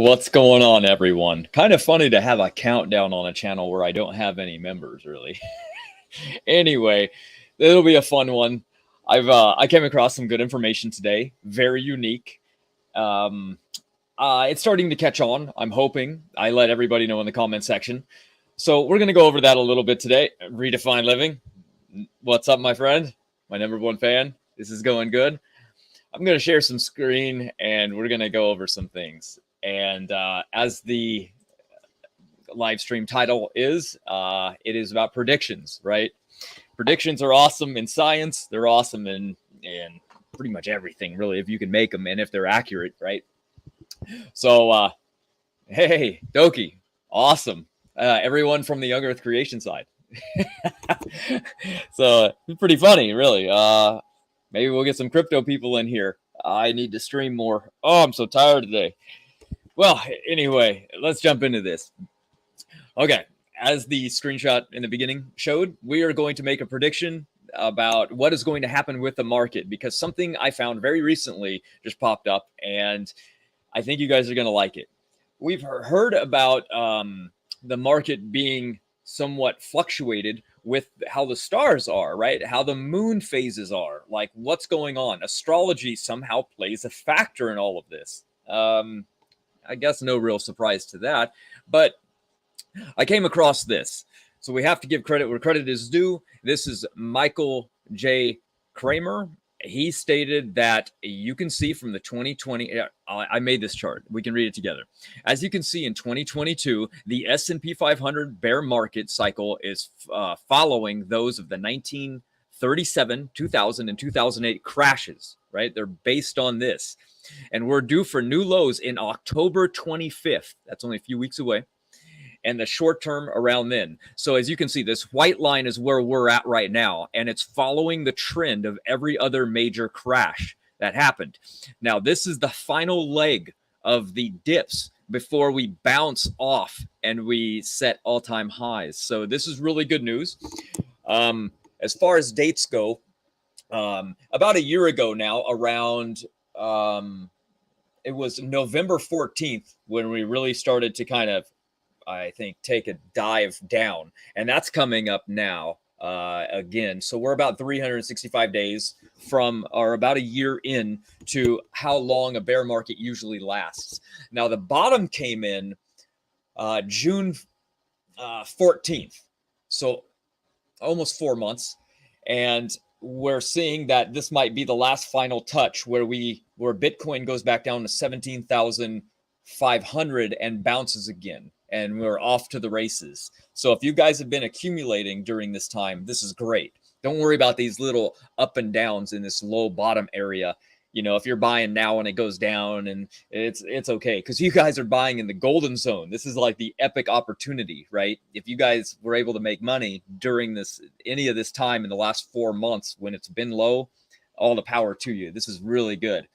What's going on, everyone? Kind of funny to have a countdown on a channel where I don't have any members, really. Anyway, it'll be a fun one. I came across some good information today, very unique. It's starting to catch on. I'm hoping. I let everybody know in the comment section. So we're gonna go over that a little bit today. Redefine living. What's up, my friend? My #1 fan. This is going good. I'm gonna share some screen and we're gonna go over some things. And as the live stream title is, it is about predictions, right? Predictions are awesome in science. They're awesome in pretty much everything, really, if you can make them and if they're accurate, right? So, hey, Doki, awesome. Everyone from the Young Earth creation side. So it's pretty funny, really. Maybe we'll get some crypto people in here. I need to stream more. Oh, I'm so tired today. Well, anyway, let's jump into this. Okay, as the screenshot in the beginning showed, we are going to make a prediction about what is going to happen with the market, because something I found very recently just popped up, and I think you guys are going to like it. We've heard about the market being somewhat fluctuated with how the stars are, right? How the moon phases are, like what's going on. Astrology somehow plays a factor in all of this. I guess no real surprise to that, but I came across this. So we have to give credit where credit is due. This is Michael J. Kramer. He stated that you can see from the 2020, I made this chart. We can read it together. As you can see in 2022, the S&P 500 bear market cycle is following those of the 1937, 2000, and 2008 crashes, right? They're based on this. And we're due for new lows in October 25th. That's only a few weeks away. And the short term around then. So as you can see, this white line is where we're at right now. And it's following the trend of every other major crash that happened. Now, this is the final leg of the dips before we bounce off and we set all-time highs. So this is really good news. As far as dates go, about a year ago now, around it was November 14th when we really started to kind of, I think, take a dive down, and that's coming up now again. So we're about 365 days from, or about a year in to how long a bear market usually lasts. Now the bottom came in June 14th, so almost 4 months, and we're seeing that this might be the last final touch where Bitcoin goes back down to 17,500 and bounces again, and we're off to the races. So if you guys have been accumulating during this time, this is great. Don't worry about these little up and downs in this low bottom area. You know, if you're buying now and it goes down, and it's okay, because you guys are buying in the golden zone. This is like the epic opportunity, right? If you guys were able to make money during any of this time in the last 4 months when it's been low, all the power to you. This is really good.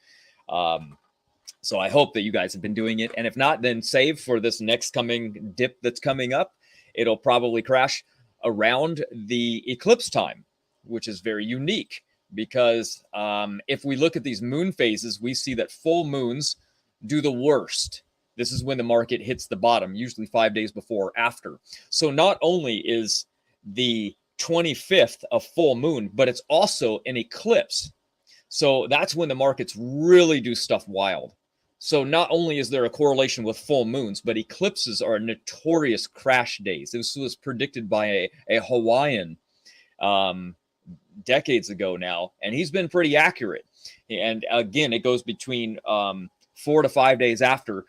So I hope that you guys have been doing it. And if not, then save for this next coming dip that's coming up. It'll probably crash around the eclipse time, which is very unique. Because if we look at these moon phases, we see that full moons do the worst. This is when the market hits the bottom, usually 5 days before or after. So not only is the 25th a full moon, but it's also an eclipse. So that's when the markets really do stuff wild. So not only is there a correlation with full moons, but eclipses are notorious crash days. This was predicted by a Hawaiian decades ago now, and he's been pretty accurate. And again, it goes between 4 to 5 days after,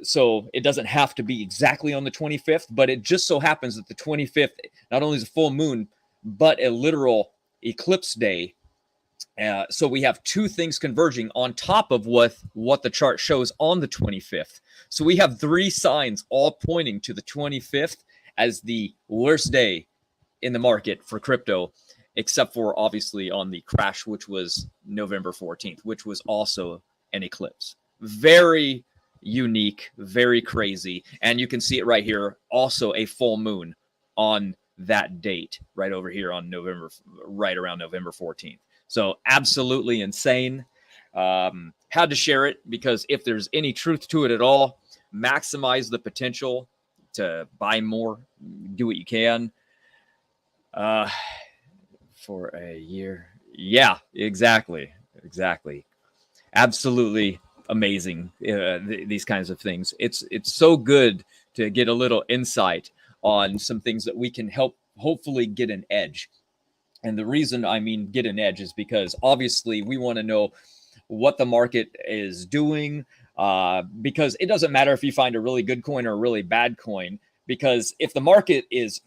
so it doesn't have to be exactly on the 25th, but it just so happens that the 25th not only is a full moon, but a literal eclipse day. So we have two things converging on top of what the chart shows on the 25th. So we have 3 signs all pointing to the 25th as the worst day in the market for crypto, except for obviously on the crash, which was November 14th, which was also an eclipse. Very unique, very crazy. And you can see it right here, also a full moon on that date right over here on right around November 14th. So absolutely insane. Had to share it because if there's any truth to it at all, maximize the potential to buy more, do what you can. For a year. Yeah, exactly. Exactly. Absolutely amazing. These kinds of things. It's so good to get a little insight on some things that we can help hopefully get an edge. And the reason I mean get an edge is because obviously we want to know what the market is doing, because it doesn't matter if you find a really good coin or a really bad coin, because if the market is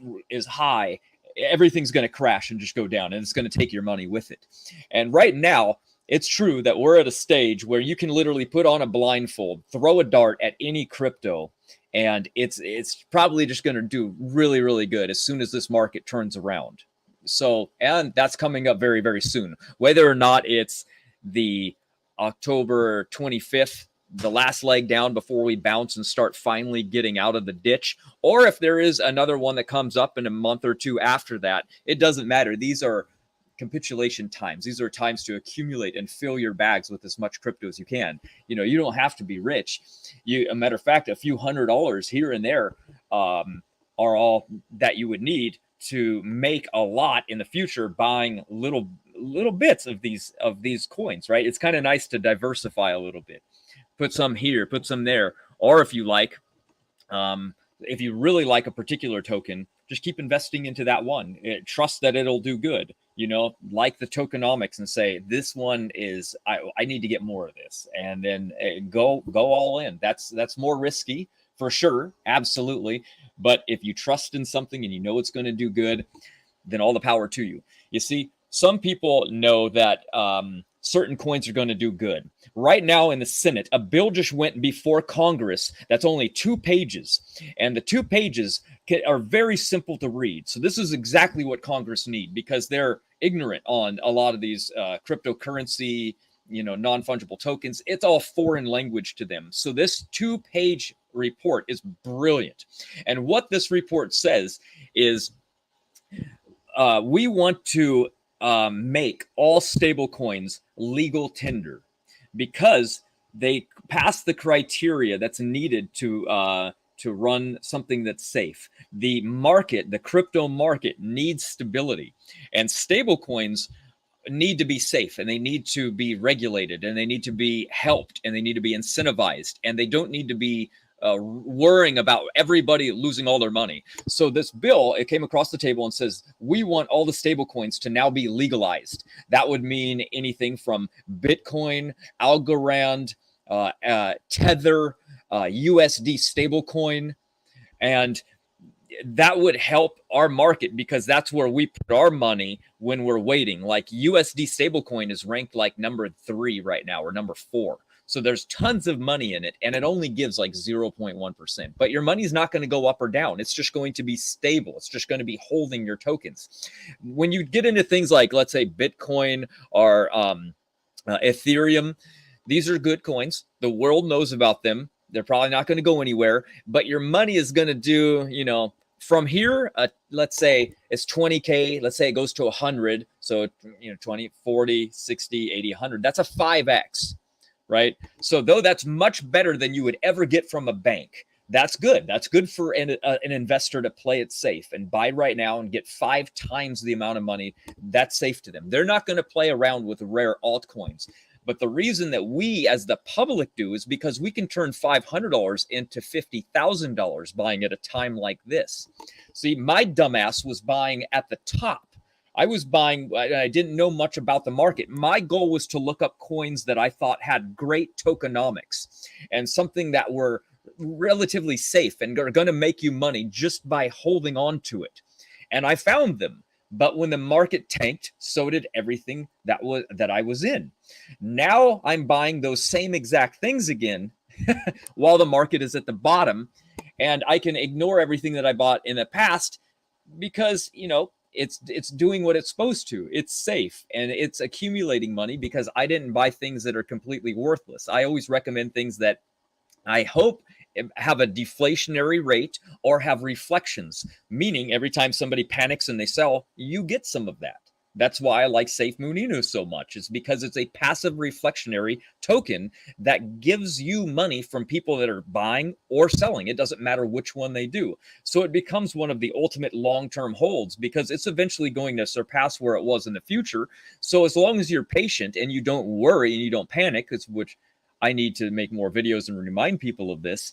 high, everything's going to crash and just go down, and it's going to take your money with it. And right now, it's true that we're at a stage where you can literally put on a blindfold, throw a dart at any crypto, and it's probably just going to do really, really good as soon as this market turns around. So, and that's coming up very, very soon. Whether or not it's the October 25th, the last leg down before we bounce and start finally getting out of the ditch, or if there is another one that comes up in a month or two after that, it doesn't matter. These are capitulation times. These are times to accumulate and fill your bags with as much crypto as you can. You know, you don't have to be rich. A matter of fact, a few $100s here and there are all that you would need to make a lot in the future, buying little bits of these coins, right? It's kind of nice to diversify a little bit. Put some here, put some there, or if you like, if you really like a particular token, just keep investing into that one. Trust that it'll do good. You know, like the tokenomics, and say this one is I need to get more of this, and then go all in. That's more risky for sure, absolutely. But if you trust in something and you know it's going to do good, then all the power to you. You see, some people know that certain coins are going to do good. Right now in the Senate, a bill just went before Congress that's only 2 pages. And the 2 pages are very simple to read. So this is exactly what Congress need, because they're ignorant on a lot of these cryptocurrency, non-fungible tokens. It's all foreign language to them. So this 2-page report is brilliant. And what this report says is we want to make all stable coins legal tender, because they pass the criteria that's needed to run something that's safe. The market, the crypto market, needs stability, and stable coins need to be safe, and they need to be regulated, and they need to be helped, and they need to be incentivized, and they don't need to be worrying about everybody losing all their money. So this bill, it came across the table and says, we want all the stable coins to now be legalized. That would mean anything from Bitcoin, Algorand, Tether, USD stablecoin, and that would help our market, because that's where we put our money when we're waiting. Like USD stablecoin is ranked like number 3 right now, or number 4. So there's tons of money in it, and it only gives like 0.1%. But your money's not going to go up or down. It's just going to be stable. It's just going to be holding your tokens. When you get into things like, let's say, Bitcoin or Ethereum, these are good coins. The world knows about them. They're probably not going to go anywhere. But your money is going to do, from here, let's say it's 20K. Let's say it goes to 100. So, 20, 40, 60, 80, 100. That's a 5X. Right? So though that's much better than you would ever get from a bank, that's good. That's good for an investor to play it safe and buy right now and get 5 times the amount of money. That's safe to them. They're not going to play around with rare altcoins. But the reason that we as the public do is because we can turn $500 into $50,000 buying at a time like this. See, my dumbass was buying at the top. I was buying, I didn't know much about the market. My goal was to look up coins that I thought had great tokenomics and something that were relatively safe and are going to make you money just by holding on to it. And I found them. But when the market tanked, so did everything that I was in. Now I'm buying those same exact things again while the market is at the bottom, and I can ignore everything that I bought in the past because, it's doing what it's supposed to. It's safe and it's accumulating money because I didn't buy things that are completely worthless. I always recommend things that I hope have a deflationary rate or have reflections, meaning every time somebody panics and they sell, you get some of that. That's why I like Safemoon Inu so much. It's because it's a passive reflectionary token that gives you money from people that are buying or selling. It doesn't matter which one they do. So it becomes one of the ultimate long-term holds because it's eventually going to surpass where it was in the future. So as long as you're patient and you don't worry and you don't panic, which I need to make more videos and remind people of this,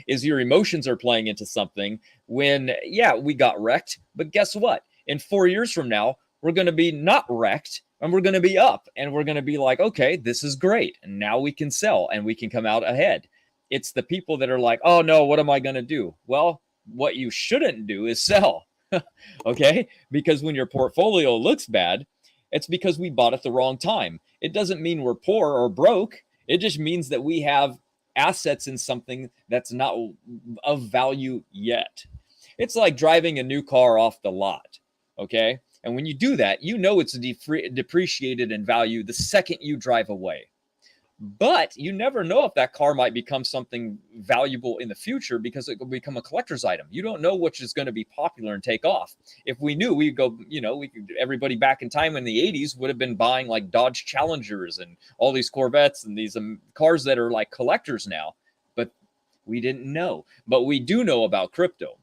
is your emotions are playing into something when, yeah, we got wrecked, but guess what? In 4 years from now, we're going to be not wrecked and we're going to be up and we're going to be like, okay, this is great. And now we can sell and we can come out ahead. It's the people that are like, oh no, what am I going to do? Well, what you shouldn't do is sell. Okay? Because when your portfolio looks bad, it's because we bought at the wrong time. It doesn't mean we're poor or broke. It just means that we have assets in something that's not of value yet. It's like driving a new car off the lot. Okay? And when you do that, you know it's depreciated in value the second you drive away. But you never know if that car might become something valuable in the future because it will become a collector's item. You don't know which is going to be popular and take off. If we knew, we'd go, everybody back in time in the 80s would have been buying like Dodge Challengers and all these Corvettes and these cars that are like collectors now. But we didn't know. But we do know about crypto.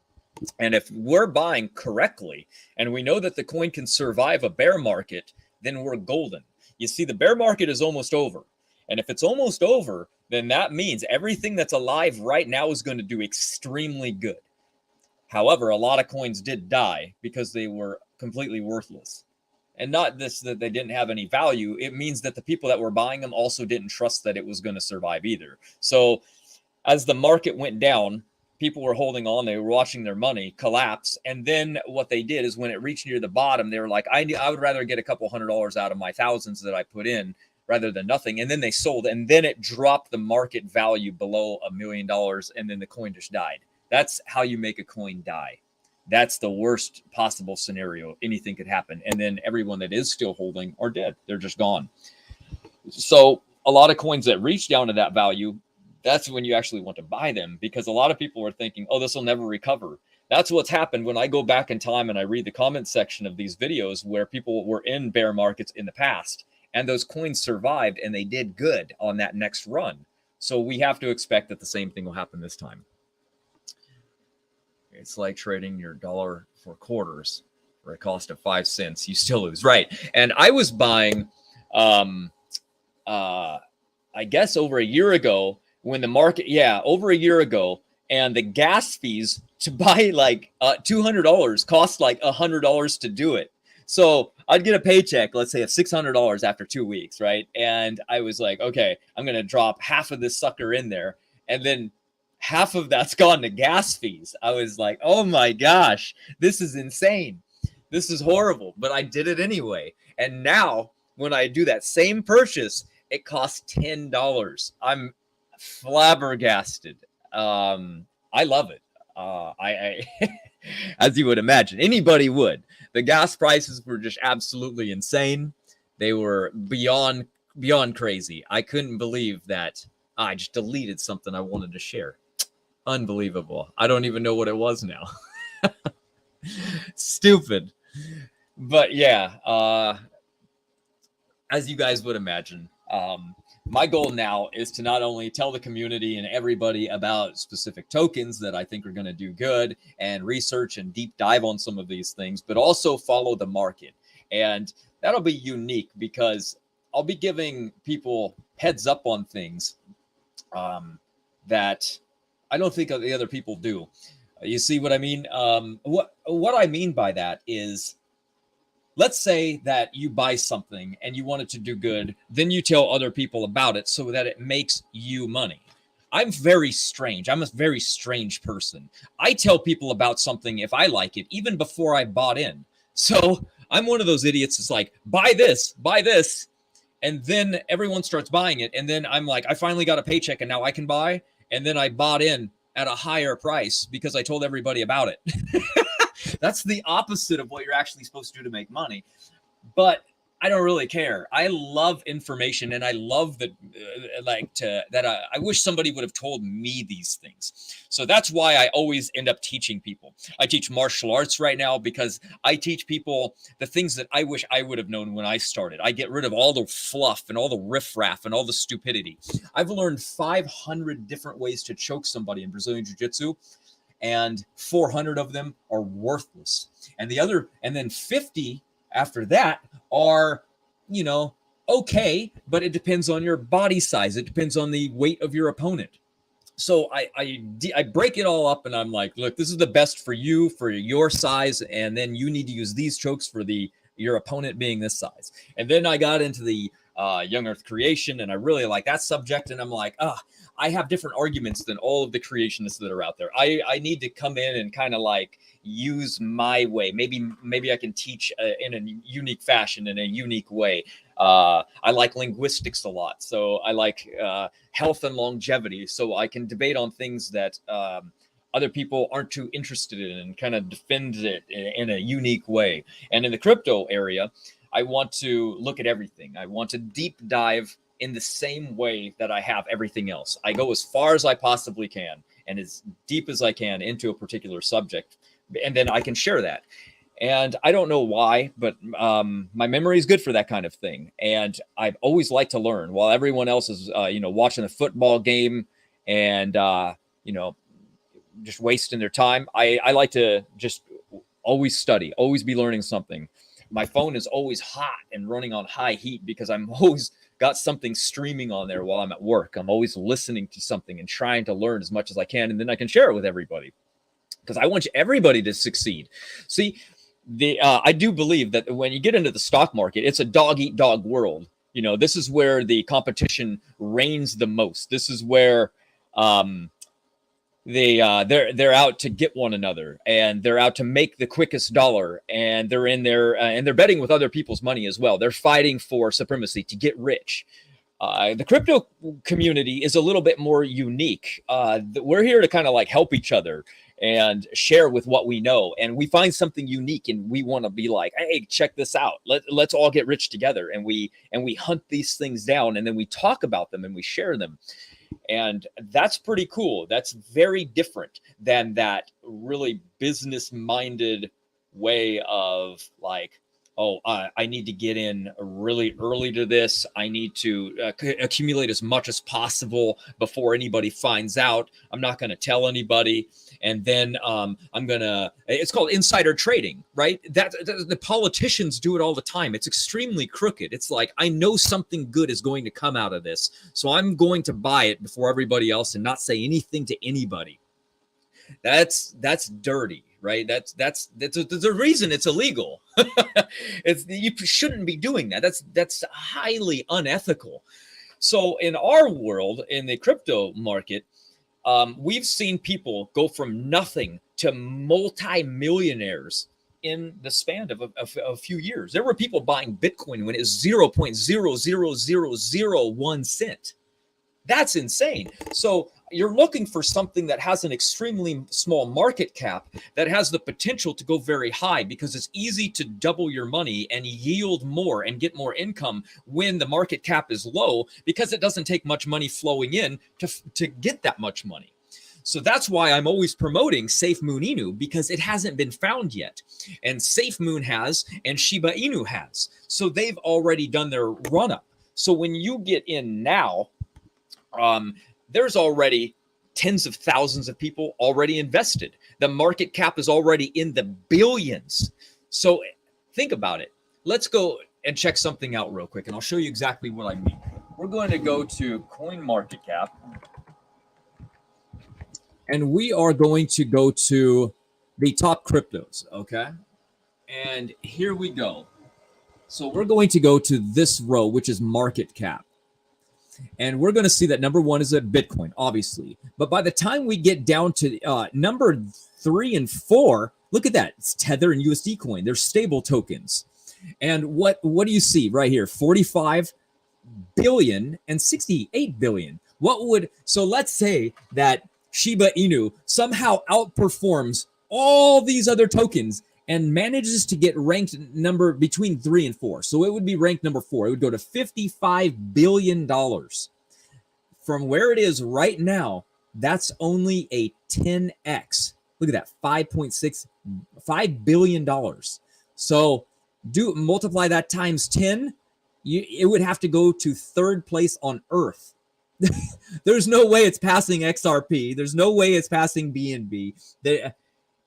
And if we're buying correctly and we know that the coin can survive a bear market, then we're golden. You see, the bear market is almost over. And if it's almost over, then that means everything that's alive right now is going to do extremely good. However, a lot of coins did die because they were completely worthless. And not this that they didn't have any value. It means that the people that were buying them also didn't trust that it was going to survive either. So as the market went down, people were holding on. They were watching their money collapse. And then what they did is when it reached near the bottom, they were like, I would rather get a couple $100 out of my thousands that I put in rather than nothing. And then they sold. And then it dropped the market value below $1 million. And then the coin just died. That's how you make a coin die. That's the worst possible scenario. Anything could happen. And then everyone that is still holding are dead. They're just gone. So a lot of coins that reach down to that value, that's when you actually want to buy them, because a lot of people are thinking, oh, this will never recover. That's what's happened when I go back in time and I read the comment section of these videos where people were in bear markets in the past and those coins survived and they did good on that next run. So we have to expect that the same thing will happen this time. It's like trading your dollar for quarters for a cost of 5 cents. You still lose, right? And I was buying, I guess over a year ago, when the market, over a year ago, and the gas fees to buy like $200 cost like $100 to do it. So I'd get a paycheck, let's say of $600 after 2 weeks, right? And I was like, okay, I'm going to drop half of this sucker in there. And then half of that's gone to gas fees. I was like, oh my gosh, this is insane. This is horrible, but I did it anyway. And now when I do that same purchase, it costs $10. I'm flabbergasted. I love it. I as you would imagine, anybody would. The gas prices were just absolutely insane. They were beyond crazy. I couldn't believe that. I just deleted something I wanted to share. Unbelievable. I don't even know what it was now. Stupid. But yeah, as you guys would imagine, my goal now is to not only tell the community and everybody about specific tokens that I think are going to do good and research and deep dive on some of these things, but also follow the market. And that'll be unique because I'll be giving people heads up on things that I don't think the other people do. You see what I mean? What I mean by that is, let's say that you buy something and you want it to do good, then you tell other people about it so that it makes you money. I'm very strange. I'm a very strange person. I tell people about something if I like it, even before I bought in. So I'm one of those idiots that's like, buy this. And then everyone starts buying it. And then I'm like, I finally got a paycheck and now I can buy. And then I bought in at a higher price because I told everybody about it. That's the opposite of what you're actually supposed to do to make money. But I don't really care. I love information, and I love that, I wish somebody would have told me these things. So that's why I always end up teaching people. I teach martial arts right now because I teach people the things that I wish I would have known when I started. I get rid of all the fluff and all the riffraff and all the stupidity. I've learned 500 different ways to choke somebody in Brazilian Jiu-Jitsu, and 400 of them are worthless. And then 50 after that are, okay, but it depends on your body size. It depends on the weight of your opponent. So I break it all up, and I'm like, look, this is the best for you, for your size, and then you need to use these chokes for your opponent being this size. And then I got into the young earth creation, and I really like that subject, and I'm like, I have different arguments than all of the creationists that are out there. I need to come in and kind of like use my way. Maybe I can teach in a unique fashion, in a unique way. I like linguistics a lot, so I like health and longevity, so I can debate on things that other people aren't too interested in, and kind of defend it in a unique way. And in the crypto area, I want to look at everything. I want to deep dive in the same way that I have everything else. I go as far as I possibly can and as deep as I can into a particular subject, and then I can share that. And I don't know why, but my memory is good for that kind of thing. And I've always liked to learn while everyone else is, watching a football game and, just wasting their time. I like to just always study, always be learning something. My phone is always hot and running on high heat because I'm always got something streaming on there while I'm at work. I'm always listening to something and trying to learn as much as I can, and then I can share it with everybody because I want everybody to succeed. See, I do believe that when you get into the stock market, it's a dog-eat-dog world. This is where the competition reigns the most. This is where they're out to get one another, and they're out to make the quickest dollar, and they're in there and they're betting with other people's money as well. They're fighting for supremacy to get rich. The crypto community is a little bit more unique. We're here to kind of like help each other and share with what we know, and we find something unique, and we want to be like, hey, check this out. Let's all get rich together, and we hunt these things down, and then we talk about them and we share them. And that's pretty cool. That's very different than that really business-minded way of like, I need to get in really early to this. I need to accumulate as much as possible before anybody finds out. I'm not going to tell anybody. And then it's called insider trading, right? The politicians do it all the time. It's extremely crooked. It's like, I know something good is going to come out of this, so I'm going to buy it before everybody else and not say anything to anybody. That's dirty, right? That's the reason it's illegal. You shouldn't be doing that. That's highly unethical. So in our world, in the crypto market, we've seen people go from nothing to multi-millionaires in the span of a few years. There were people buying Bitcoin when it was 0.00001 cent. That's insane. So you're looking for something that has an extremely small market cap that has the potential to go very high, because it's easy to double your money and yield more and get more income when the market cap is low, because it doesn't take much money flowing in to get that much money. So that's why I'm always promoting Safemoon Inu, because it hasn't been found yet. And Safemoon has, and Shiba Inu has. So they've already done their run up. So when you get in now, there's already tens of thousands of people already invested. The market cap is already in the billions. So think about it. Let's go and check something out real quick, and I'll show you exactly what I mean. We're going to go to CoinMarketCap, and we are going to go to the top cryptos, okay? And here we go. So we're going to go to this row, which is market cap. And we're going to see that number one is a Bitcoin, obviously. But by the time we get down to number 3 and 4, look at that. It's Tether and USD Coin. They're stable tokens. And what do you see right here? 45 billion and 68 billion. So let's say that Shiba Inu somehow outperforms all these other tokens, and manages to get ranked number between 3 and 4. So it would be ranked number 4. It would go to $55 billion. From where it is right now, that's only a 10x. Look at that, $5 billion. So multiply that times 10, it would have to go to third place on Earth. There's no way it's passing XRP. There's no way it's passing BNB.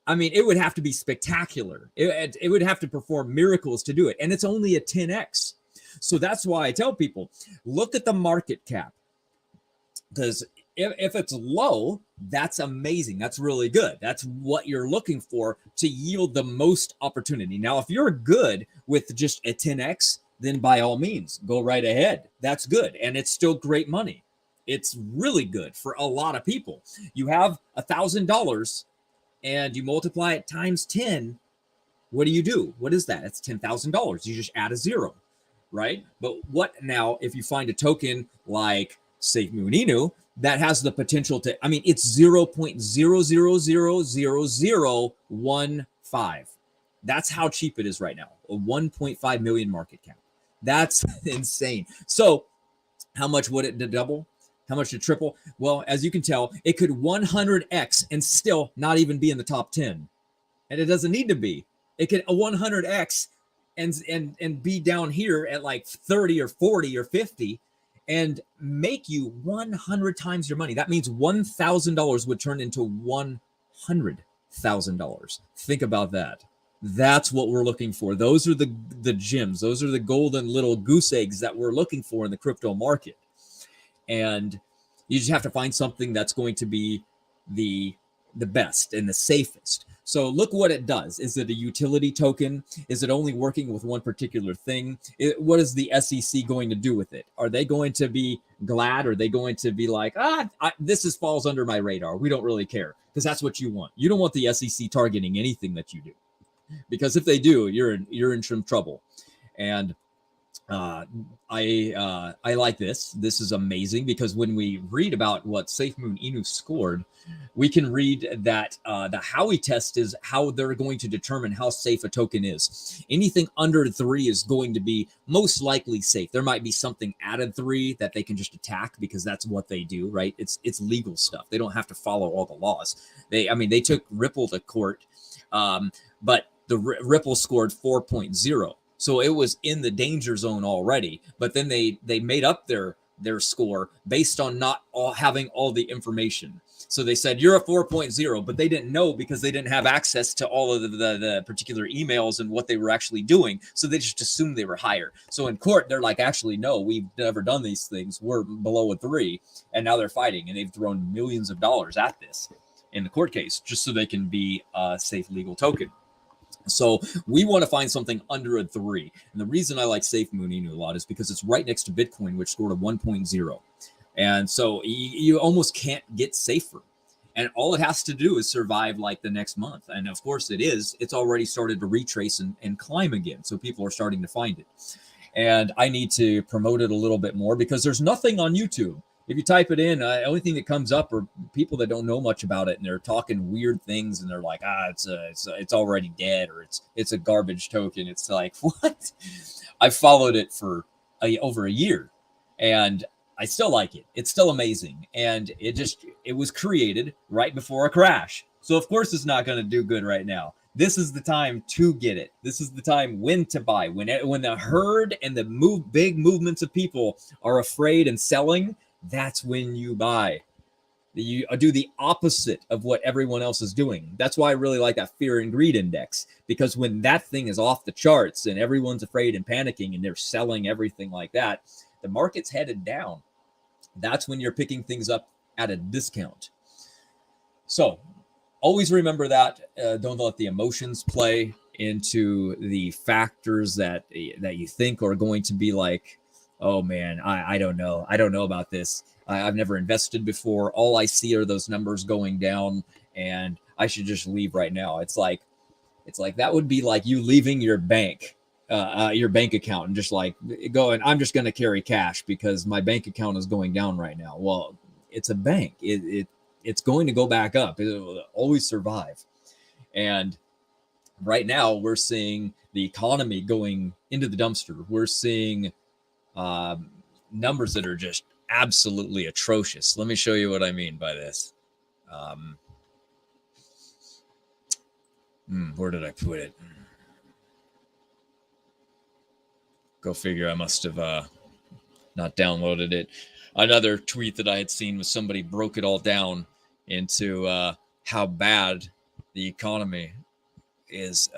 I mean, it would have to be spectacular. It would have to perform miracles to do it. And it's only a 10x. So that's why I tell people, look at the market cap. Because if it's low, that's amazing. That's really good. That's what you're looking for to yield the most opportunity. Now, if you're good with just a 10x, then by all means, go right ahead. That's good. And it's still great money. It's really good for a lot of people. You have $1,000 and you multiply it times 10. What do? What is that? It's $10,000. You just add a zero, right? But what now if you find a token like Safemoon Inu that has the potential to, I mean, it's 0.00000015. That's how cheap it is right now. A 1.5 million market cap. That's insane. So how much would it double? How much to triple? Well, as you can tell, it could 100x and still not even be in the top 10. And it doesn't need to be. It could 100x and be down here at like 30 or 40 or 50 and make you 100 times your money. That means $1,000 would turn into $100,000. Think about that. That's what we're looking for. Those are the gems. Those are the golden little goose eggs that we're looking for in the crypto market. And you just have to find something that's going to be the best and the safest. So look what it does. Is it a utility token? Is it only working with one particular thing? What is the SEC going to do with it? Are they going to be glad? Are they going to be like, this falls under my radar. We don't really care, because that's what you want. You don't want the SEC targeting anything that you do, because if they do, you're in some trouble. And I like this. This is amazing, because when we read about what Safemoon Inu scored, we can read that the Howey test is how they're going to determine how safe a token is. Anything under 3 is going to be most likely safe. There might be something added 3 that they can just attack, because that's what they do, right? It's legal stuff. They don't have to follow all the laws. They took Ripple to court, but the Ripple scored 4.0. So it was in the danger zone already, but then they made up their score based on not having all the information. So they said, you're a 4.0, but they didn't know, because they didn't have access to all of the particular emails and what they were actually doing. So they just assumed they were higher. So in court, they're like, actually, no, we've never done these things. We're below a 3. And now they're fighting, and they've thrown millions of dollars at this in the court case, just so they can be a safe legal token. So we want to find something under a 3. And the reason I like Safemoon Inu a lot is because it's right next to Bitcoin, which scored a 1.0. And so you almost can't get safer. And all it has to do is survive like the next month. And of course it is. It's already started to retrace and climb again. So people are starting to find it. And I need to promote it a little bit more, because there's nothing on YouTube. If you type it in, the only thing that comes up are people that don't know much about it, and they're talking weird things, and they're like, it's already dead, or it's a garbage token. It's like, what? I followed it for over a year, and I still like it. It's still amazing, and it was created right before a crash, so of course it's not going to do good right now. This is the time to get it. This is the time when to buy. When the herd and the big movements of people are afraid and selling, that's when you buy. You do the opposite of what everyone else is doing. That's why I really like that fear and greed index, because when that thing is off the charts and everyone's afraid and panicking and they're selling everything like that, the market's headed down. That's when you're picking things up at a discount. So always remember that. Don't let the emotions play into the factors that you think are going to be like, oh man, I don't know. I don't know about this. I've never invested before. All I see are those numbers going down, and I should just leave right now. It's like that would be like you leaving your bank account and just like going, I'm just going to carry cash because my bank account is going down right now. Well, it's a bank. It's going to go back up. It will always survive. And right now we're seeing the economy going into the dumpster. We're seeing numbers that are just absolutely atrocious. Let me show you what I mean by this. Where did I put it? Go figure. I must have not downloaded it. Another tweet that I had seen was somebody broke it all down into how bad the economy is.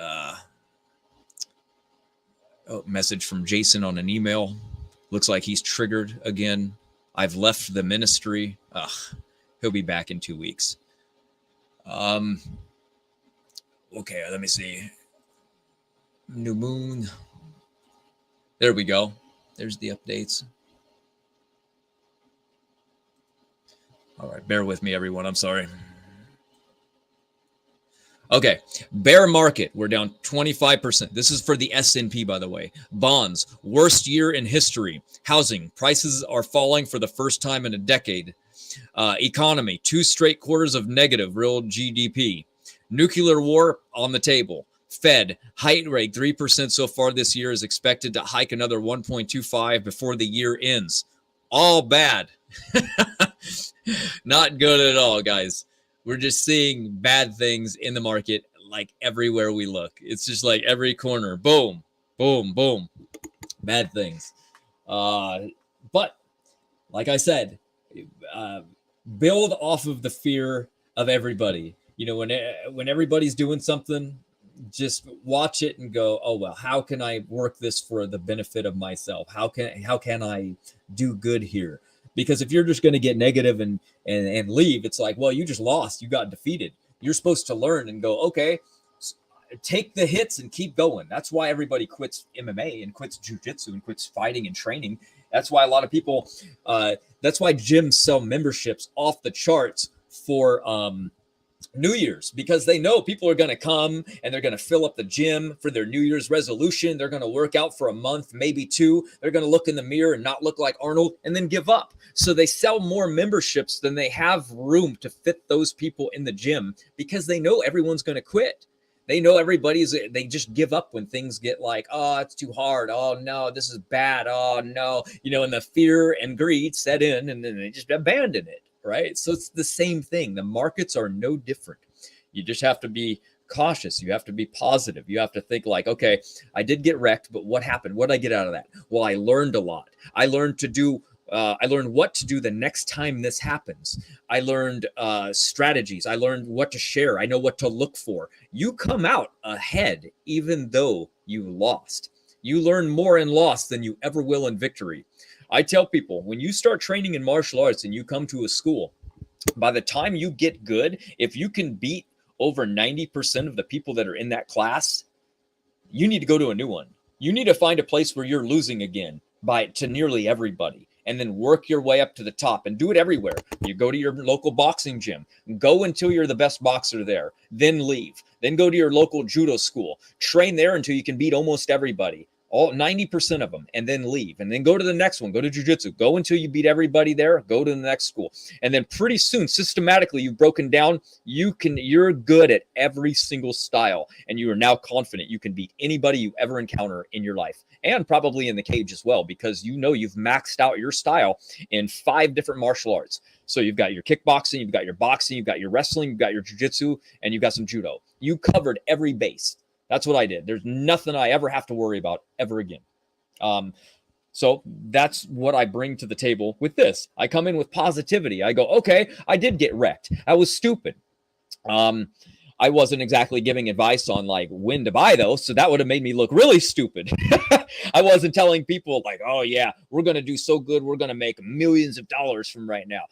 Message from Jason on an email. Looks like he's triggered again. I've left the ministry. He'll be back in 2 weeks. Okay, let me see. New moon. There we go. There's the updates. All right, bear with me, everyone. I'm sorry. Okay, bear market. We're down 25%. This is for the S&P, by the way. Bonds, worst year in history. Housing, prices are falling for the first time in a decade. Economy, 2 straight quarters of negative real GDP. Nuclear war on the table. Fed, hike rate 3% so far this year, is expected to hike another 1.25 before the year ends. All bad. Not good at all, guys. We're just seeing bad things in the market like everywhere we look. It's just like every corner. Boom, boom, boom. Bad things. But like I said, build off of the fear of everybody. You know, when everybody's doing something, just watch it and go, oh, well, how can I work this for the benefit of myself? How can I do good here? Because if you're just going to get negative and leave, it's like, well, you just lost. You got defeated. You're supposed to learn and go, okay, take the hits and keep going. That's why everybody quits MMA and quits jiu-jitsu and quits fighting and training. That's why a lot of people, that's why gyms sell memberships off the charts for New Year's, because they know people are going to come and they're going to fill up the gym for their New Year's resolution. They're going to work out for a month, maybe 2. They're going to look in the mirror and not look like Arnold and then give up. So they sell more memberships than they have room to fit those people in the gym, because they know everyone's going to quit. They know they just give up when things get like, oh, it's too hard. Oh, no, this is bad. Oh, no. You know, and the fear and greed set in, and then they just abandon it. Right? So it's the same thing. The markets are no different. You just have to be cautious. You have to be positive. You have to think like, okay, I did get wrecked, but what happened? What did I get out of that? Well, I learned a lot. I learned what to do the next time this happens. I learned strategies. I learned what to share. I know what to look for. You come out ahead, even though you lost. You learn more in loss than you ever will in victory. I tell people, when you start training in martial arts and you come to a school, by the time you get good, if you can beat over 90% of the people that are in that class, you need to go to a new one. You need to find a place where you're losing again to nearly everybody, and then work your way up to the top and do it everywhere. You go to your local boxing gym, go until you're the best boxer there, then leave. Then go to your local judo school, train there until you can beat almost everybody. All 90% of them, and then leave, and then go to the next one, go to jiu-jitsu, go until you beat everybody there, go to the next school. And then pretty soon, systematically, you've broken down, you're good at every single style, and you are now confident you can beat anybody you ever encounter in your life, and probably in the cage as well, because you know you've maxed out your style in 5 different martial arts. So you've got your kickboxing, you've got your boxing, you've got your wrestling, you've got your jiu-jitsu, and you've got some judo. You covered every base. That's what I did. There's nothing I ever have to worry about ever again. So that's what I bring to the table with this. I come in with positivity. I go, okay, I did get wrecked. I was stupid. I wasn't exactly giving advice on like when to buy though. So that would have made me look really stupid. I wasn't telling people like, oh yeah, we're going to do so good. We're going to make millions of dollars from right now.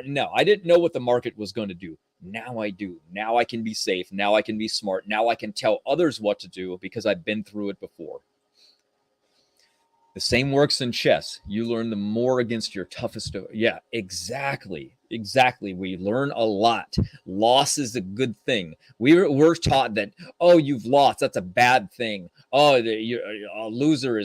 No, I didn't know what the market was going to do. Now I do. Now I can be safe. Now I can be smart. Now I can tell others what to do because I've been through it before. The same works in chess. You learn the more against your toughest. Yeah, exactly. Exactly. We learn a lot. Loss is a good thing. We're taught that, oh, you've lost. That's a bad thing. Oh, you're a loser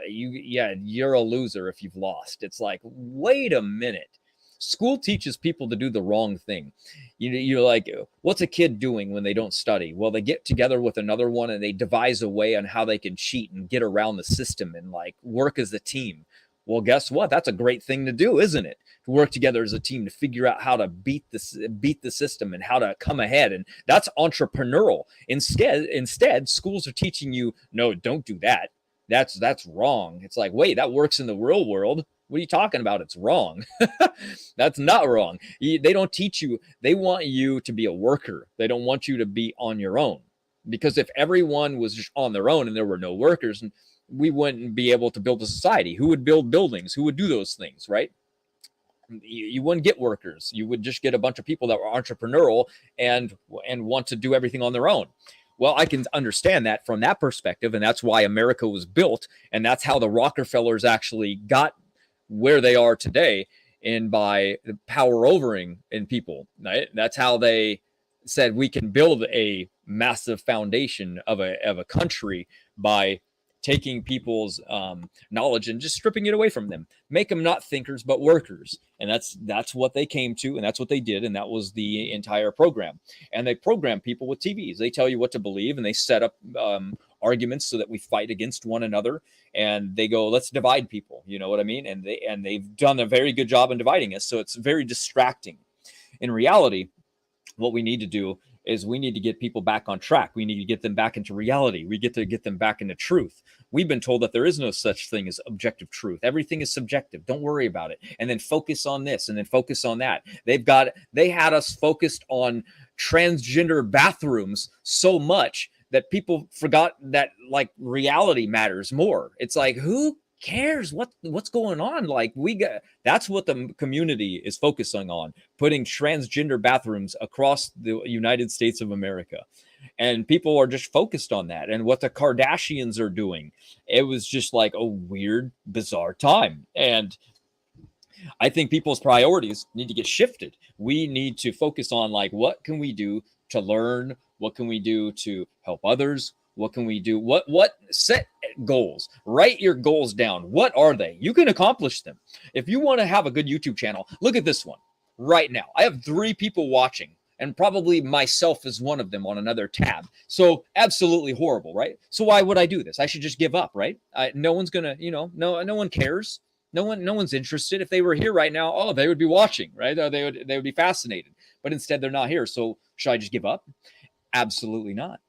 you're a loser if you've lost. It's like, wait a minute. School teaches people to do the wrong thing. You're like, what's a kid doing when they don't study? Well, they get together with another one and they devise a way on how they can cheat and get around the system and like work as a team. Well, guess what? That's a great thing to do, isn't it? To work together as a team to figure out how to beat the system and how to come ahead. And that's entrepreneurial. Instead, schools are teaching you, no, don't do that. That's wrong. It's like, wait, that works in the real world. What are you talking about? It's wrong. That's not wrong. They don't teach you. They want you to be a worker. They don't want you to be on your own. Because if everyone was just on their own and there were no workers, we wouldn't be able to build a society. Who would build buildings? Who would do those things, right? You wouldn't get workers. You would just get a bunch of people that were entrepreneurial and want to do everything on their own. Well, I can understand that from that perspective, and that's why America was built, and that's how the Rockefellers actually got where they are today, and by the power overing in people. Right? That's how they said we can build a massive foundation of a country by taking people's knowledge and just stripping it away from them, make them not thinkers but workers. And that's what they came to, and that's what they did, and that was the entire program. And they program people with TVs. They tell you what to believe, and they set up arguments so that we fight against one another. And they go, let's divide people. You know what I mean? And they've done a very good job in dividing us. So it's very distracting. In reality, what we need to do is we need to get people back on track. We need to get them back into reality. We get to get them back into truth. We've been told that there is no such thing as objective truth. Everything is subjective. Don't worry about it. And then focus on this and then focus on that. They had us focused on transgender bathrooms so much that people forgot that like reality matters more. It's like, who cares what's going on? Like that's what the community is focusing on, putting transgender bathrooms across the United States of America. And people are just focused on that and what the Kardashians are doing. It was just like a weird, bizarre time. And I think people's priorities need to get shifted. We need to focus on like, what can we do to learn? What can we do to help others? What can we do? What set goals? Write your goals down. What are they? You can accomplish them. If you want to have a good YouTube channel, look at this one right now. I have 3 people watching, and probably myself is one of them on another tab. So absolutely horrible, right? So why would I do this? I should just give up, right? No one's gonna, no one cares. No one's interested. If they were here right now, oh, they would be watching, right? They would be fascinated. But instead, they're not here. So should I just give up? Absolutely not.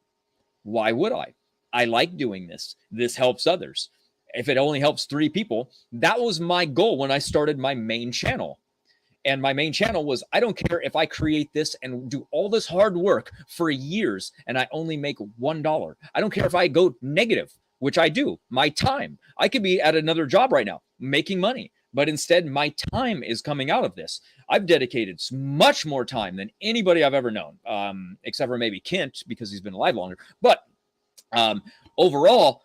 Why would I? I like doing this. This helps others. If it only helps 3 people, that was my goal when I started my main channel. And my main channel was, I don't care if I create this and do all this hard work for years and I only make $1. I don't care if I go negative, which I do. My time. I could be at another job right now making money, but instead my time is coming out of this. I've dedicated much more time than anybody I've ever known, except for maybe Kent because he's been alive longer. But overall,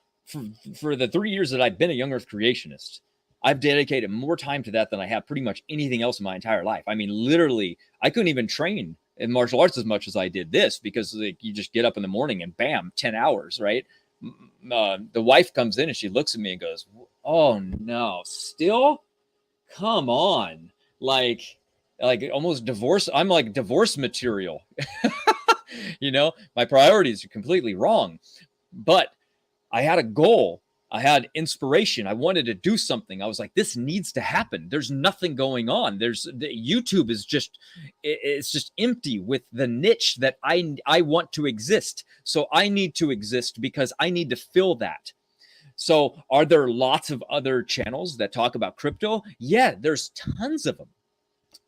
for the 3 years that I've been a Young Earth creationist, I've dedicated more time to that than I have pretty much anything else in my entire life. I mean, literally, I couldn't even train in martial arts as much as I did this because like, you just get up in the morning and bam, 10 hours, right? The wife comes in and she looks at me and goes, oh no, still? Come on. Like almost divorce. I'm like divorce material. My priorities are completely wrong. But I had a goal. I had inspiration. I wanted to do something. I was like, this needs to happen. There's nothing going on. YouTube is it's just empty with the niche that I want to exist. So I need to exist because I need to fill that. So are there lots of other channels that talk about crypto? Yeah, there's tons of them.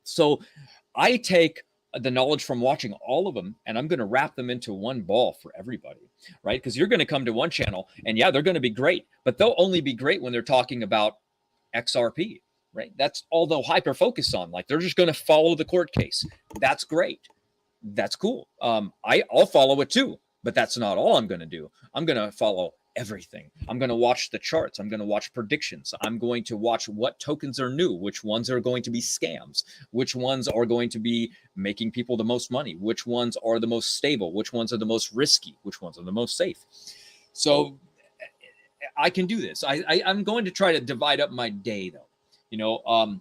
So I take the knowledge from watching all of them and I'm going to wrap them into one ball for everybody, right? Because you're going to come to one channel and yeah, they're going to be great, but they'll only be great when they're talking about XRP, right? That's all they'll hyper focus on. Like they're just going to follow the court case. That's great. That's cool. I'll follow it too, but that's not all I'm going to do. I'm going to follow everything. I'm going to watch the charts. I'm going to watch predictions. I'm going to watch what tokens are new, which ones are going to be scams, which ones are going to be making people the most money, which ones are the most stable, which ones are the most risky, which ones are the most safe. So I can do this. I'm going to try to divide up my day though.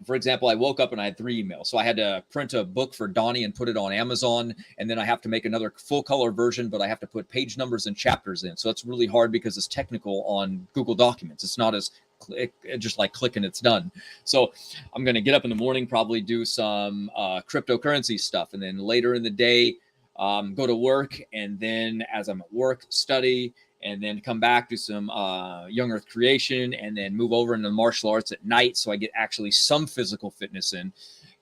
For example, I woke up and I had 3 emails. So I had to print a book for Donnie and put it on Amazon. And then I have to make another full color version, but I have to put page numbers and chapters in. So it's really hard because it's technical on Google Documents. It's not as just like click and it's done. So I'm going to get up in the morning, probably do some cryptocurrency stuff. And then later in the day, go to work. And then as I'm at work, study, and then come back, do some young earth creation, and then move over into martial arts at night. So I get actually some physical fitness in.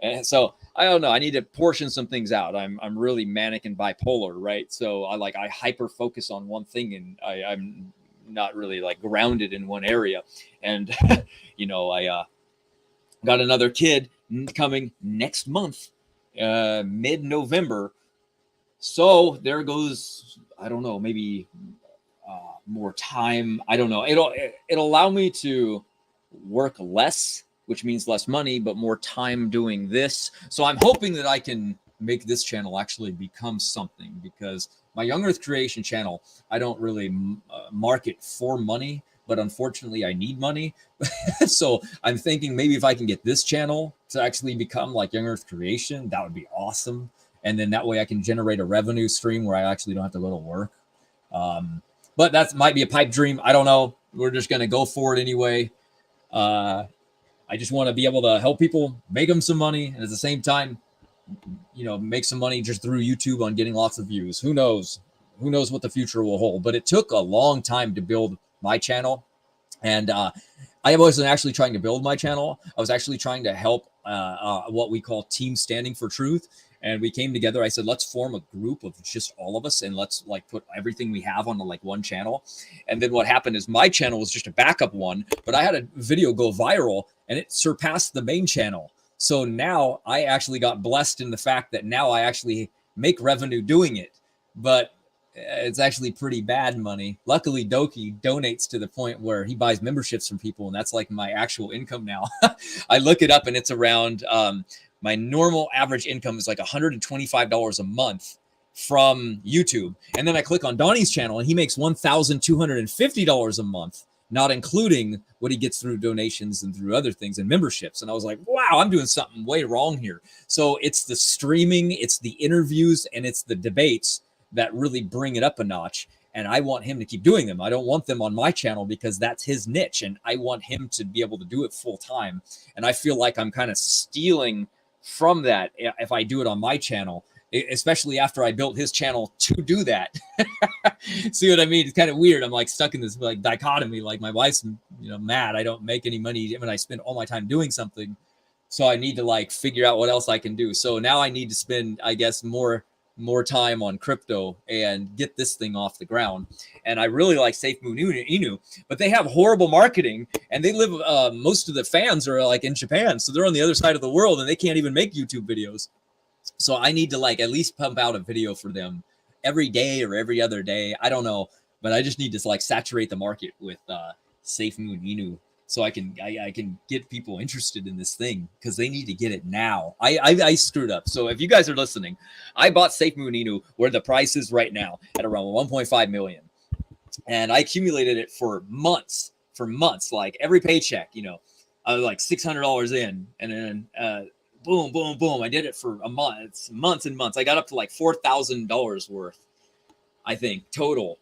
And so I don't know, I need to portion some things out. I'm really manic and bipolar, right? So I hyper focus on one thing, and I'm not really like grounded in one area. And, I got another kid coming next month, mid-November. So there goes, I don't know, maybe more time. I don't know. It'll allow me to work less, which means less money, but more time doing this. So I'm hoping that I can make this channel actually become something, because my Young Earth Creation channel, I don't really market for money, but unfortunately I need money. So I'm thinking maybe if I can get this channel to actually become like Young Earth Creation, that would be awesome. And then that way I can generate a revenue stream where I actually don't have to go to work. But that might be a pipe dream. I don't know. We're just going to go for it anyway. I just want to be able to help people, make them some money, and at the same time, make some money just through YouTube on getting lots of views. Who knows? Who knows what the future will hold? But it took a long time to build my channel. And I wasn't actually trying to build my channel. I was actually trying to help what we call Team Standing for Truth. And we came together. I said, let's form a group of just all of us, and let's like put everything we have on like one channel. And then what happened is my channel was just a backup one, but I had a video go viral and it surpassed the main channel. So now I actually got blessed in the fact that now I actually make revenue doing it, but it's actually pretty bad money. Luckily, Doki donates to the point where he buys memberships from people, and that's like my actual income now. I look it up and it's around, my normal average income is like $125 a month from YouTube. And then I click on Donnie's channel and he makes $1,250 a month, not including what he gets through donations and through other things and memberships. And I was like, wow, I'm doing something way wrong here. So it's the streaming, it's the interviews, and it's the debates that really bring it up a notch. And I want him to keep doing them. I don't want them on my channel because that's his niche. And I want him to be able to do it full time. And I feel like I'm kind of stealing from that if I do it on my channel, especially after I built his channel to do that. See what I mean? It's kind of weird. I'm like stuck in this like dichotomy. Like my wife's, mad. I don't make any money when I spend all my time doing something. So I need to like figure out what else I can do. So now I need to spend, I guess, more time on crypto and get this thing off the ground. And I really like Safemoon Inu, but they have horrible marketing, and they live, most of the fans are like in Japan. So they're on the other side of the world and they can't even make YouTube videos. So I need to like at least pump out a video for them every day or every other day. I don't know, but I just need to like saturate the market with Safemoon Inu, so I can get people interested in this thing, because they need to get it now. I screwed up. So if you guys are listening, I bought Safemoon Inu where the price is right now at around 1.5 million. And I accumulated it for months, like every paycheck, I was like $600 in, and then boom, boom, boom. I did it for a month. It's months and months. I got up to like $4,000 worth, I think, total.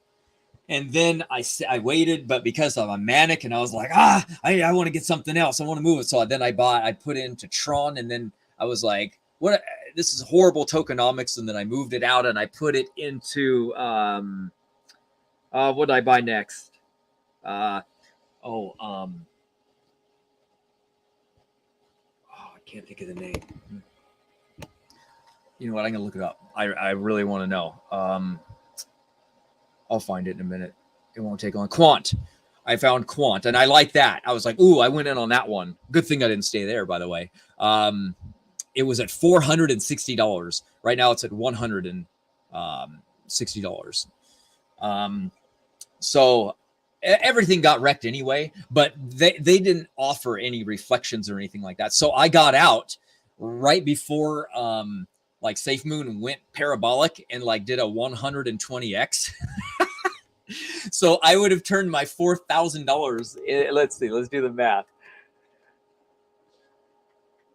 And then I waited, but because I'm a manic and I was like, I want to get something else. I want to move it. So then I put into Tron, and then I was like, what? This is horrible tokenomics. And then I moved it out and I put it into, what did I buy next? I can't think of the name. You know what? I'm going to look it up. I really want to know. I'll find it in a minute. It won't take long. Quant. I found Quant, and I like that. I was like, ooh, I went in on that one. Good thing I didn't stay there, by the way. It was at $460. Right now it's at $160. So everything got wrecked anyway, but they didn't offer any reflections or anything like that. So I got out right before like Safemoon went parabolic and like did a 120x. So I would have turned my $4,000. Let's see. Let's do the math.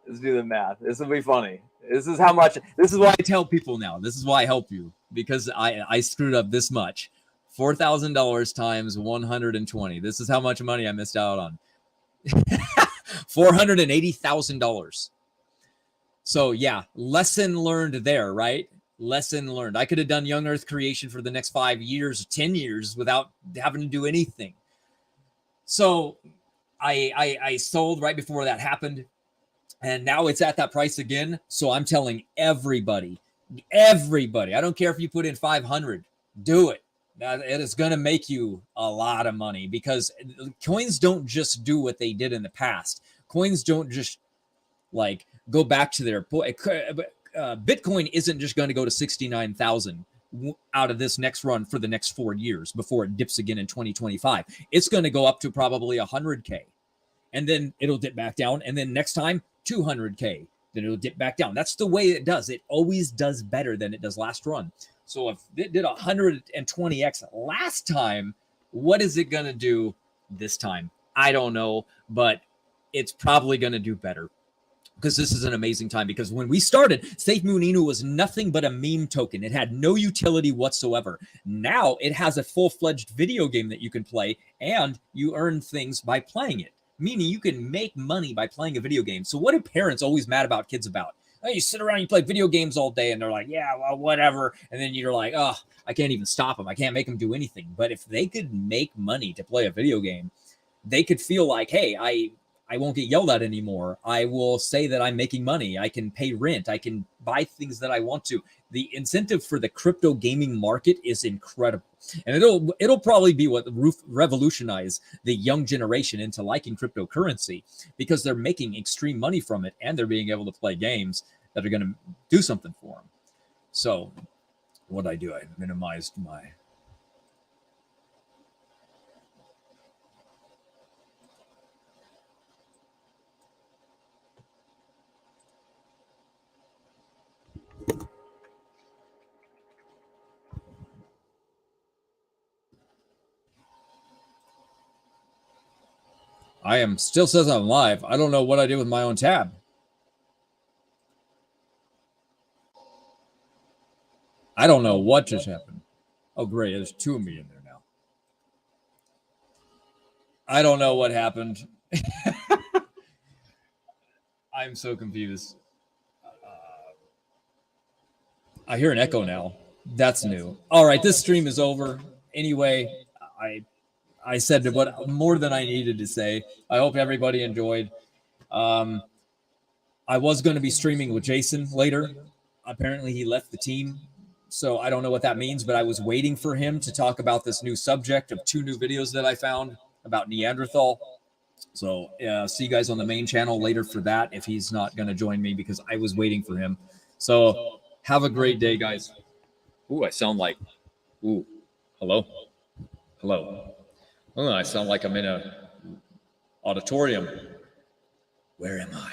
Let's do the math. This will be funny. This is how much. This is why I tell people now. This is why I help you, because I screwed up this much. $4,000 times 120. This is how much money I missed out on. $480,000. So yeah, lesson learned there, right? Lesson learned. I could have done Young Earth creation for the next 5 years, 10 years without having to do anything. So I sold right before that happened. And now it's at that price again. So I'm telling everybody, I don't care if you put in 500, do it. It is going to make you a lot of money, because coins don't just do what they did in the past. Coins don't just like go back to their Bitcoin isn't just going to go to 69,000 out of this next run for the next 4 years before it dips again in 2025. It's going to go up to probably 100K, and then it'll dip back down. And then next time 200K, then it'll dip back down. That's the way it does. It always does better than it does last run. So if it did 120x last time, what is it going to do this time? I don't know, but it's probably going to do better, because this is an amazing time. Because when we started, Safemoon Inu was nothing but a meme token. It had no utility whatsoever. Now it has a full-fledged video game that you can play, and you earn things by playing it, meaning you can make money by playing a video game. So what are parents always mad about kids about? Oh, you sit around, you play video games all day, and they're like, yeah, well, whatever. And then you're like, oh, I can't even stop them. I can't make them do anything. But if they could make money to play a video game, they could feel like, hey, I won't get yelled at anymore. I will say that I'm making money. I can pay rent. I can buy things that I want to. The incentive for the crypto gaming market is incredible. And it'll probably be what revolutionize the young generation into liking cryptocurrency, because they're making extreme money from it, and they're being able to play games that are going to do something for them. So what did I do? I minimized my... I am still says I'm live. I don't know what I did with my own tab. I don't know what just happened. Oh, great. There's 2 of me in there now. I don't know what happened. I'm so confused. I hear an echo now. That's new. All right, this stream is over. Anyway, I said what more than I needed to say. I hope everybody enjoyed. I was going to be streaming with Jason later. Apparently, he left the team, so I don't know what that means, but I was waiting for him to talk about this new subject of 2 new videos that I found about Neanderthal. So see you guys on the main channel later for that, if he's not going to join me, because I was waiting for him. So have a great day, guys. Ooh, I sound like... Ooh, hello? Hello. Oh, I sound like I'm in a auditorium. Where am I?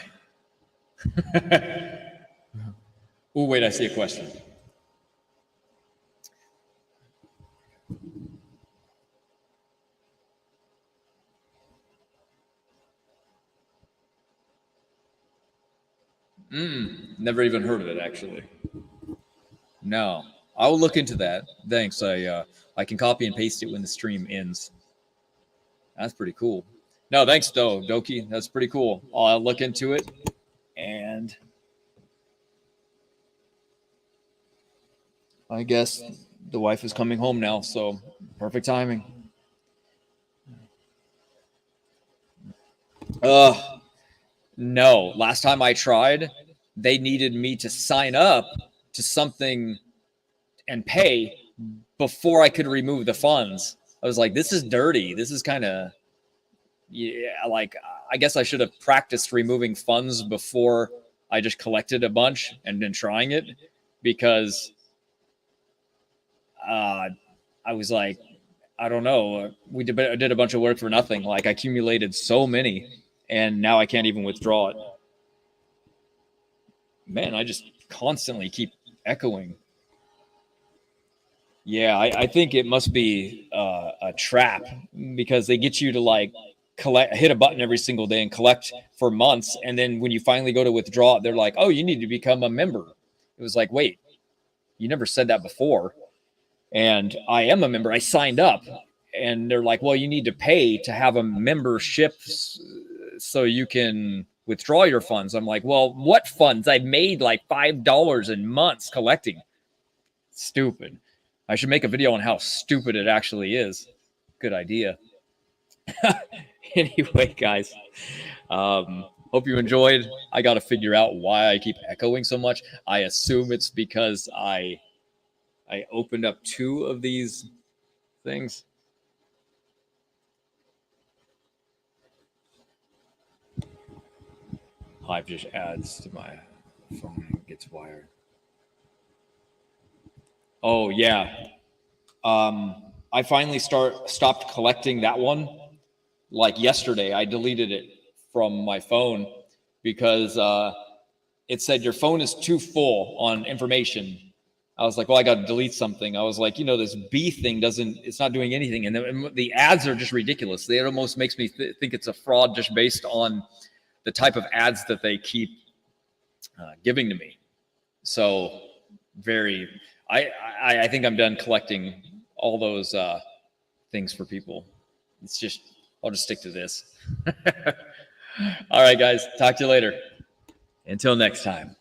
Oh, wait, I see a question. Never even heard of it, actually. No, I'll look into that. Thanks. I can copy and paste it when the stream ends. That's pretty cool. No, thanks, Doki. That's pretty cool. I'll look into it. And I guess the wife is coming home now, so perfect timing. No, last time I tried, they needed me to sign up to something and pay before I could remove the funds. I was like, this is dirty. This is kind of, yeah, like, I guess I should have practiced removing funds before I just collected a bunch and been trying it, because I was like, I don't know. We did a bunch of work for nothing. Like, I accumulated so many, and now I can't even withdraw it. Man, I just constantly keep echoing. Yeah, I think it must be a trap, because they get you to, like, hit a button every single day and collect for months. And then when you finally go to withdraw, they're like, oh, you need to become a member. It was like, wait, you never said that before. And I am a member. I signed up. And they're like, well, you need to pay to have a membership so you can withdraw your funds. I'm like, well, what funds? I've made like $5 in months collecting. Stupid. I should make a video on how stupid it actually is. Good idea. Anyway, guys, hope you enjoyed. I got to figure out why I keep echoing so much. I assume it's because I opened up 2 of these things. Hive just adds to my phone and gets wired. Oh yeah. I finally stopped collecting that one. Like yesterday, I deleted it from my phone because it said your phone is too full on information. I was like, well, I got to delete something. I was like, this B thing it's not doing anything. And the ads are just ridiculous. It almost makes me think it's a fraud just based on the type of ads that they keep giving to me. So I think I'm done collecting all those things for people. I'll just stick to this. All right, guys, talk to you later. Until next time.